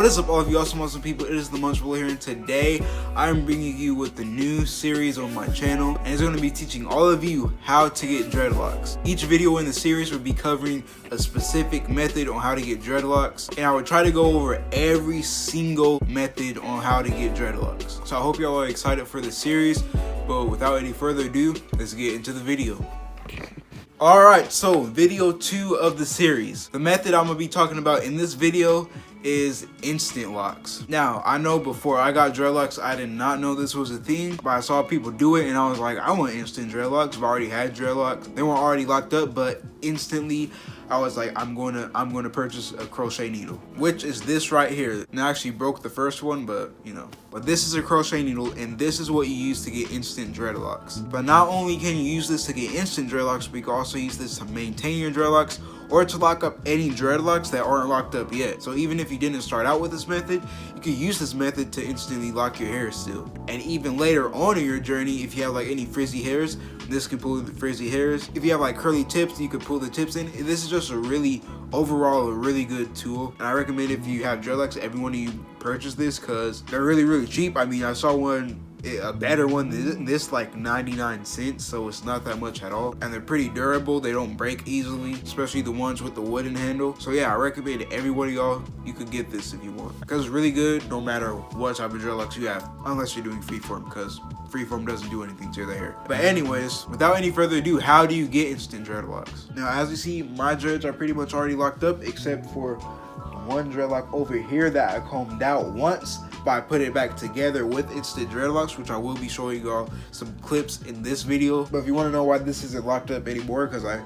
is up, all of you awesome people? It is TheMunchBowl here, and today I'm bringing you with the new series on my channel, and it's going to be teaching all of you how to get dreadlocks. Each video in the series will be covering a specific method on how to get dreadlocks, and I will try to go over every single method on how to get dreadlocks. So I hope y'all are excited for the series, but without any further ado, let's get into the video. Alright, so video 2 of the series. The method I'm going to be talking about in this video is instant locks. Now, I know before I got dreadlocks, I did not know this was a thing, but I saw people do it and I was like, I want instant dreadlocks. I've already had dreadlocks. They weren't already locked up, but instantly I was like, I'm going to purchase a crochet needle, which is this right here. And I actually broke the first one, but you know. But this is a crochet needle, and this is what you use to get instant dreadlocks. But not only can you use this to get instant dreadlocks, but you can also use this to maintain your dreadlocks or to lock up any dreadlocks that aren't locked up yet. So even if you didn't start out with this method, you can use this method to instantly lock your hair still. And even later on in your journey, if you have like any frizzy hairs, this can pull the frizzy hairs. If you have like curly tips, you can pull the tips in. And this is just overall a really good tool. And I recommend if you have dreadlocks, every one of you purchase this because they're really cheap. I mean, I saw one, a better one than this, like 99 cents, so it's not that much at all, and they're pretty durable. They don't break easily, especially the ones with the wooden handle. So yeah, I recommend every one of y'all, you could get this if you want, because it's really good no matter what type of dreadlocks you have, unless you're doing freeform, because freeform doesn't do anything to the hair. But anyways, without any further ado, how do you get instant dreadlocks? Now, as you see, my dreads are pretty much already locked up, except for one dreadlock over here that I combed out once, but I put it back together with instant dreadlocks, which I will be showing y'all some clips in this video. But if you want to know why this isn't locked up anymore, because I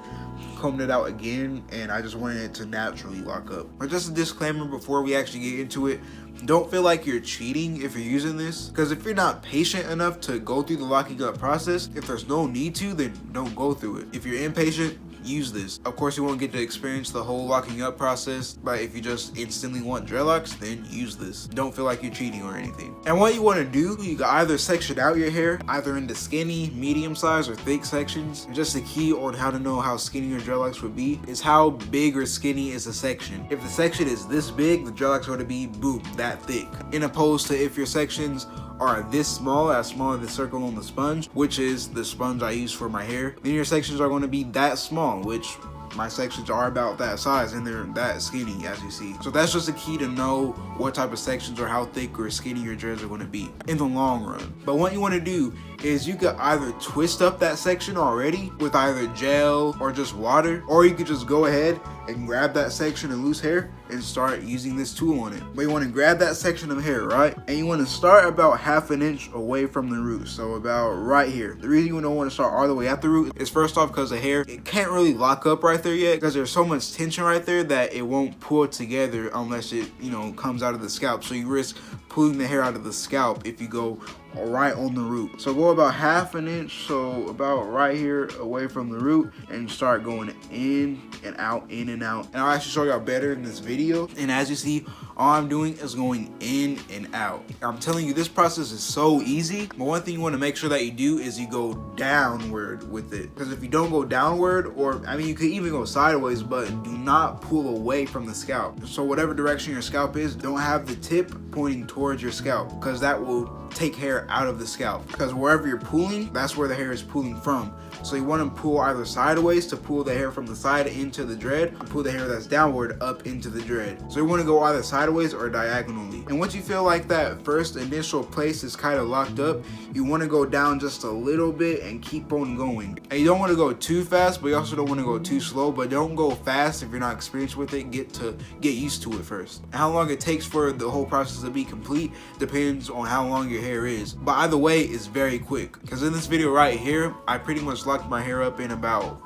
combed it out again and I just wanted it to naturally lock up. But just a disclaimer before we actually get into it, don't feel like you're cheating if you're using this, because if you're not patient enough to go through the locking up process, if there's no need to, then don't go through it. If you're impatient, use this. Of course, you won't get to experience the whole locking up process, but if you just instantly want dreadlocks, then use this. Don't feel like you're cheating or anything. And what you want to do, you can either section out your hair, either into skinny, medium size, or thick sections. And just the key on how to know how skinny your dreadlocks would be is how big or skinny is a section. If the section is this big, the dreadlocks are going to be, boom, that thick. In opposed to if your sections are this small, as small as the circle on the sponge, which is the sponge I use for my hair, then your sections are going to be that small, which my sections are about that size and they're that skinny, as you see. So that's just a key to know what type of sections or how thick or skinny your dreads are going to be in the long run. But what you want to do is you could either twist up that section already with either gel or just water, or you could just go ahead and grab that section of loose hair and start using this tool on it. But you want to grab that section of hair, right? And you want to start about 1/2 inch away from the root, so about right here. The reason you don't want to start all the way at the root is first off because the hair, it can't really lock up right there yet, because there's so much tension right there that it won't pull together unless it, you know, comes out of the scalp. So you risk pulling the hair out of the scalp if you go right on the root. So go about 1/2 inch, so about right here away from the root, and start going in and out, in and out. And I'll actually show y'all better in this video. And as you see, all I'm doing is going in and out. I'm telling you, this process is so easy, but one thing you want to make sure that you do is you go downward with it, because if you don't go downward, or I mean you could even go sideways, but do not pull away from the scalp. So whatever direction your scalp is, don't have the tip pointing towards your scalp, because that will take hair out of the scalp, because wherever you're pulling, that's where the hair is pulling from. So you want to pull either sideways to pull the hair from the side into the dread, and pull the hair that's downward up into the dread. So you want to go either sideways or diagonally. And once you feel like that first initial place is kind of locked up, you want to go down just a little bit and keep on going. And you don't want to go too fast, but you also don't want to go too slow. But don't go fast if you're not experienced with it. Get used to it first. And how long it takes for the whole process to be complete depends on how long your hair is. But either way, it's very quick, because in this video right here, I pretty much locked my hair up in about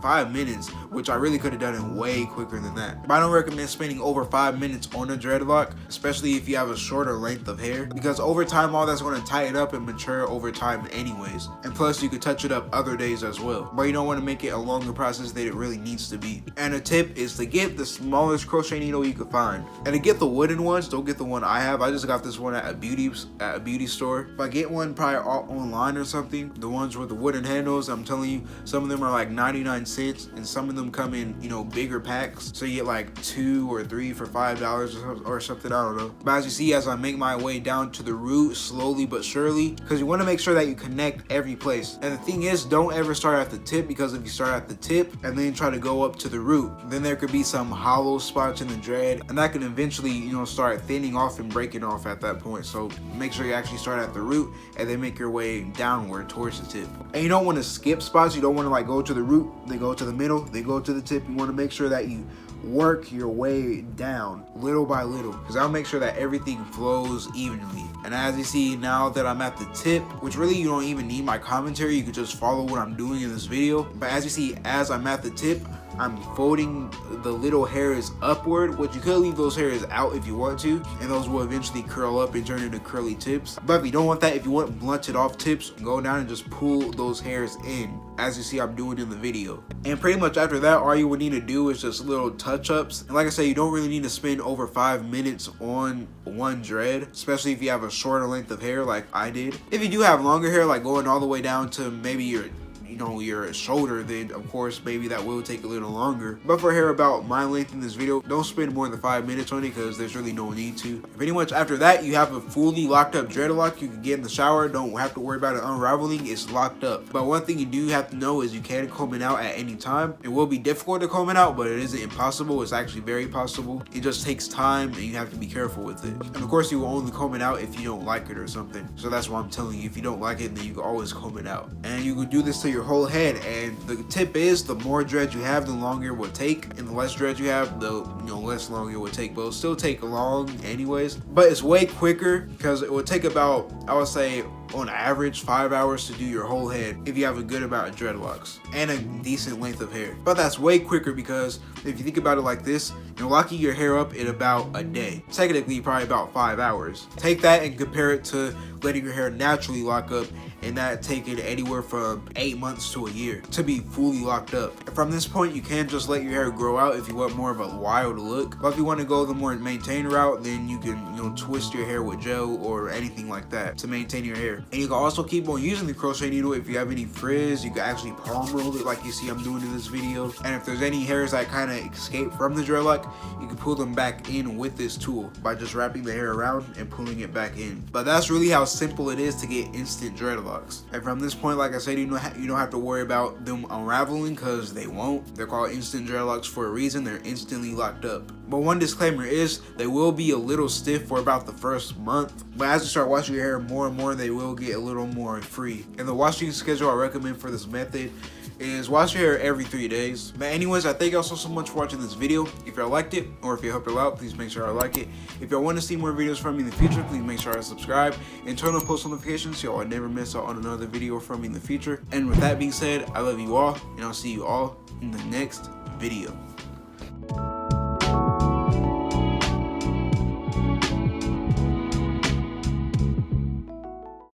5 minutes, which I really could have done it way quicker than that. But I don't recommend spending over 5 minutes on a dreadlock, especially if you have a shorter length of hair, because over time all that's going to tighten up and mature over time anyways. And plus you could touch it up other days as well, but you don't want to make it a longer process than it really needs to be. And a tip is to get the smallest crochet needle you can find, and to get the wooden ones, don't get the one I have. I just got this one at a beauty beauty store. If I get one probably online or something, the ones with the wooden handles, I'm telling you, some of them are like 99 cents and some of them come in, you know, bigger packs. So you get like 2 or 3 for $5 or something, I don't know. But as you see, as I make my way down to the root slowly but surely, because you want to make sure that you connect every place. And the thing is, don't ever start at the tip, because if you start at the tip and then try to go up to the root, then there could be some hollow spots in the dread, and that can eventually, you know, start thinning off and breaking off at that point. So make sure you actually start at the root and then make your way downward towards the tip. And you don't want to skip spots. You don't want to like go to the root, then go to the middle, then go to the tip. You want to make sure that you work your way down little by little, because I'll make sure that everything flows evenly. And as you see, now that I'm at the tip, which really you don't even need my commentary, you could just follow what I'm doing in this video. But as you see, as I'm at the tip, I'm folding the little hairs upward, which you could leave those hairs out if you want to, and those will eventually curl up and turn into curly tips. But if you don't want that, if you want blunted off tips, go down and just pull those hairs in, as you see I'm doing in the video. And pretty much after that, all you would need to do is just little touch-ups. And like I said, you don't really need to spend over 5 minutes on one dread, especially if you have a shorter length of hair like I did. If you do have longer hair, like going all the way down to maybe your shoulder, then of course maybe that will take a little longer. But for hair about my length in this video, don't spend more than 5 minutes on it, because there's really no need to. Pretty much after that, you have a fully locked up dreadlock. You can get in the shower, don't have to worry about it unraveling, it's locked up. But one thing you do have to know is you can comb it out at any time. It will be difficult to comb it out, but it isn't impossible. It's actually very possible. It just takes time and you have to be careful with it. And of course, you will only comb it out if you don't like it or something. So that's why I'm telling you, if you don't like it, then you can always comb it out. And you can do this to your whole head. And the tip is, the more dreads you have, the longer it will take, and the less dreads you have, the less longer it will take. But it'll still take long anyways, but it's way quicker, because it will take about, I would say, on average 5 hours to do your whole head if you have a good amount of dreadlocks and a decent length of hair. But that's way quicker, because if you think about it like this, you're locking your hair up in about a day, technically probably about 5 hours. Take that and compare it to letting your hair naturally lock up, and that taking anywhere from 8 months to a year to be fully locked up. And from this point, you can just let your hair grow out if you want more of a wild look. But if you want to go the more maintained route, then you can twist your hair with gel or anything like that to maintain your hair. And you can also keep on using the crochet needle. If you have any frizz, you can actually palm roll it like you see I'm doing in this video. And if there's any hairs that kind of escape from the dreadlock, you can pull them back in with this tool by just wrapping the hair around and pulling it back in. But that's really how simple it is to get instant dreadlocks. And from this point, like I said, you don't have to worry about them unraveling, because they won't. They're called instant dreadlocks for a reason. They're instantly locked up. But one disclaimer is, they will be a little stiff for about the first month, but as you start washing your hair more and more, they will get a little more free. And the washing schedule I recommend for this method is wash your hair every 3 days. But anyways, I thank y'all so much for watching this video. If y'all liked it, or if you helped it out, please make sure I like it. If y'all want to see more videos from me in the future, please make sure I subscribe and turn on post notifications so y'all never miss out on another video from me in the future. And with that being said, I love you all, and I'll see you all in the next video.